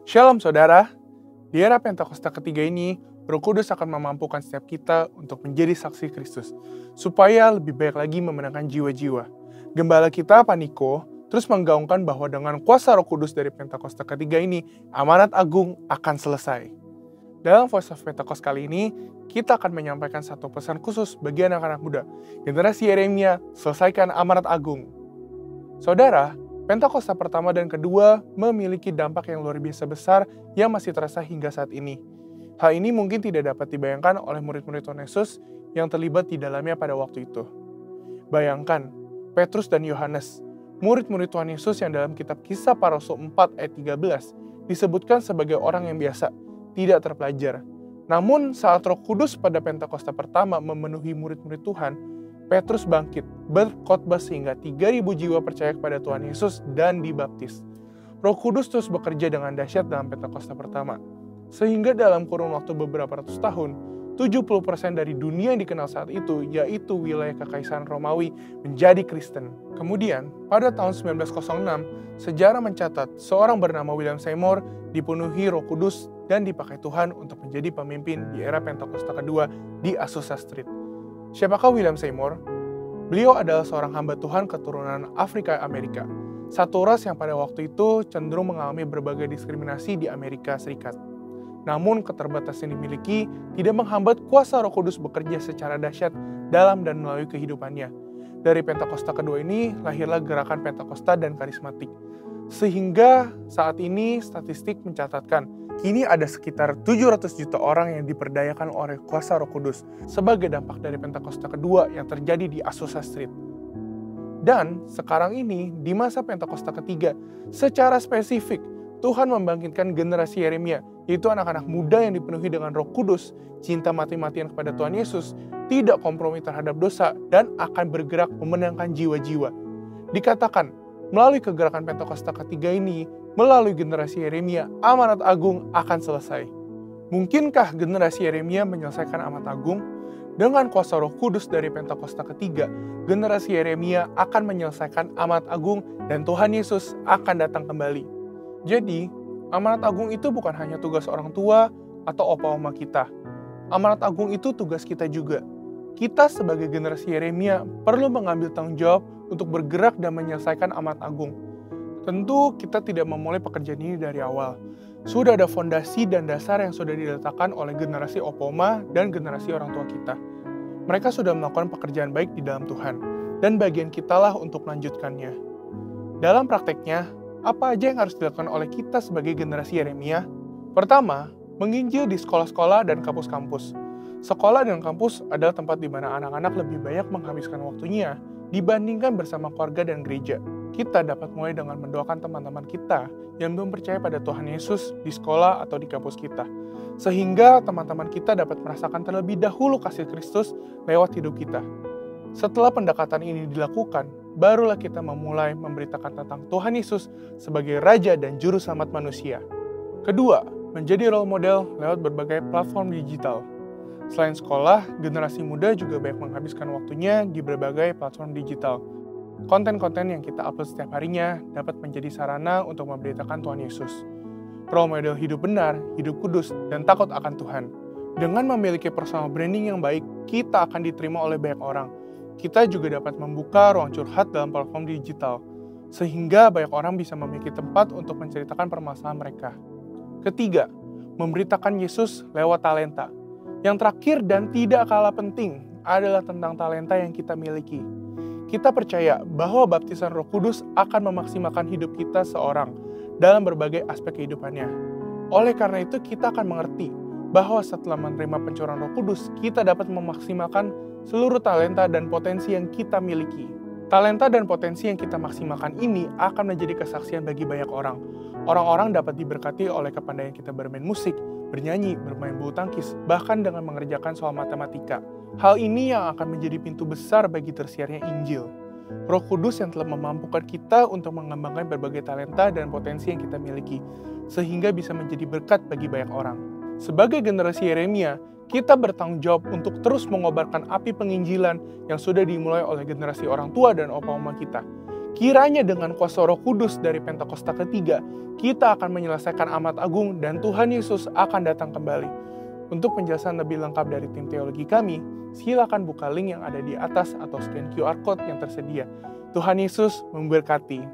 Shalom saudara, di era Pentakosta ketiga ini, Roh Kudus akan memampukan setiap kita untuk menjadi saksi Kristus, supaya lebih baik lagi memenangkan jiwa-jiwa. Gembala kita, Paniko, terus menggaungkan bahwa dengan kuasa Roh Kudus dari Pentakosta ketiga ini, amanat agung akan selesai. Dalam Voice of Pentecost kali ini, kita akan menyampaikan satu pesan khusus bagi anak-anak muda, generasi Yeremia, selesaikan amanat agung. Saudara, Pentakosta pertama dan kedua memiliki dampak yang luar biasa besar yang masih terasa hingga saat ini. Hal ini mungkin tidak dapat dibayangkan oleh murid-murid Tuhan Yesus yang terlibat di dalamnya pada waktu itu. Bayangkan, Petrus dan Yohanes, murid-murid Tuhan Yesus yang dalam kitab Kisah Para Rasul 4 ayat 13 disebutkan sebagai orang yang biasa, tidak terpelajar. Namun saat Roh Kudus pada Pentakosta pertama memenuhi murid-murid Tuhan, Petrus bangkit, berkhotbah sehingga 3.000 jiwa percaya kepada Tuhan Yesus dan dibaptis. Roh Kudus terus bekerja dengan dahsyat dalam Pentakosta pertama. Sehingga dalam kurun waktu beberapa ratus tahun, 70% dari dunia yang dikenal saat itu, yaitu wilayah Kekaisaran Romawi, menjadi Kristen. Kemudian, pada tahun 1906, sejarah mencatat seorang bernama William Seymour dipenuhi Roh Kudus dan dipakai Tuhan untuk menjadi pemimpin di era Pentakosta kedua di Azusa Street. Siapakah William Seymour? Beliau adalah seorang hamba Tuhan keturunan Afrika Amerika, satu ras yang pada waktu itu cenderung mengalami berbagai diskriminasi di Amerika Serikat. Namun keterbatasan yang dimiliki tidak menghambat kuasa Roh Kudus bekerja secara dahsyat dalam dan melalui kehidupannya. Dari Pentakosta kedua ini lahirlah gerakan Pentakosta dan karismatik. Sehingga saat ini statistik mencatatkan kini ada sekitar 700 juta orang yang diperdayakan oleh kuasa Roh Kudus sebagai dampak dari Pentakosta kedua yang terjadi di Azusa Street. Dan sekarang ini di masa Pentakosta ketiga, secara spesifik Tuhan membangkitkan generasi Yeremia, yaitu anak-anak muda yang dipenuhi dengan Roh Kudus, cinta mati-matian kepada Tuhan Yesus, tidak kompromi terhadap dosa, dan akan bergerak memenangkan jiwa-jiwa. Dikatakan, melalui kegerakan Pentakosta ketiga ini, melalui generasi Yeremia, amanat agung akan selesai. Mungkinkah generasi Yeremia menyelesaikan amanat agung? Dengan kuasa Roh Kudus dari Pentakosta ketiga, generasi Yeremia akan menyelesaikan amanat agung dan Tuhan Yesus akan datang kembali. Jadi, amanat agung itu bukan hanya tugas orang tua atau opa-oma kita. Amanat agung itu tugas kita juga. Kita sebagai generasi Yeremia perlu mengambil tanggung jawab untuk bergerak dan menyelesaikan amanat agung. Tentu kita tidak memulai pekerjaan ini dari awal. Sudah ada fondasi dan dasar yang sudah diletakkan oleh generasi opoma dan generasi orang tua kita. Mereka sudah melakukan pekerjaan baik di dalam Tuhan, dan bagian kitalah untuk melanjutkannya. Dalam prakteknya, apa aja yang harus dilakukan oleh kita sebagai generasi Yeremia? Pertama, menginjil di sekolah-sekolah dan kampus-kampus. Sekolah dan kampus adalah tempat di mana anak-anak lebih banyak menghabiskan waktunya dibandingkan bersama keluarga dan gereja. Kita dapat mulai dengan mendoakan teman-teman kita yang belum percaya pada Tuhan Yesus di sekolah atau di kampus kita. Sehingga teman-teman kita dapat merasakan terlebih dahulu kasih Kristus lewat hidup kita. Setelah pendekatan ini dilakukan, barulah kita memulai memberitakan tentang Tuhan Yesus sebagai Raja dan Juru Selamat manusia. Kedua, menjadi role model lewat berbagai platform digital. Selain sekolah, generasi muda juga banyak menghabiskan waktunya di berbagai platform digital. Konten-konten yang kita upload setiap harinya dapat menjadi sarana untuk memberitakan Tuhan Yesus. Role model hidup benar, hidup kudus, dan takut akan Tuhan. Dengan memiliki personal branding yang baik, kita akan diterima oleh banyak orang. Kita juga dapat membuka ruang curhat dalam platform digital, sehingga banyak orang bisa memiliki tempat untuk menceritakan permasalahan mereka. Ketiga, memberitakan Yesus lewat talenta. Yang terakhir dan tidak kalah penting adalah tentang talenta yang kita miliki. Kita percaya bahwa baptisan Roh Kudus akan memaksimalkan hidup kita seorang dalam berbagai aspek kehidupannya. Oleh karena itu, kita akan mengerti bahwa setelah menerima pencurahan Roh Kudus, kita dapat memaksimalkan seluruh talenta dan potensi yang kita miliki. Talenta dan potensi yang kita maksimalkan ini akan menjadi kesaksian bagi banyak orang. Orang-orang dapat diberkati oleh kepandaian kita bermain musik, bernyanyi, bermain bulu tangkis, bahkan dengan mengerjakan soal matematika. Hal ini yang akan menjadi pintu besar bagi tersiarnya Injil. Roh Kudus yang telah memampukan kita untuk mengembangkan berbagai talenta dan potensi yang kita miliki, sehingga bisa menjadi berkat bagi banyak orang. Sebagai generasi Yeremia, kita bertanggung jawab untuk terus mengobarkan api penginjilan yang sudah dimulai oleh generasi orang tua dan opa-oma kita. Kiranya dengan kuasa Roh Kudus dari Pentakosta ketiga, kita akan menyelesaikan amat agung dan Tuhan Yesus akan datang kembali. Untuk penjelasan lebih lengkap dari tim teologi kami, silakan buka link yang ada di atas atau scan QR Code yang tersedia. Tuhan Yesus memberkati.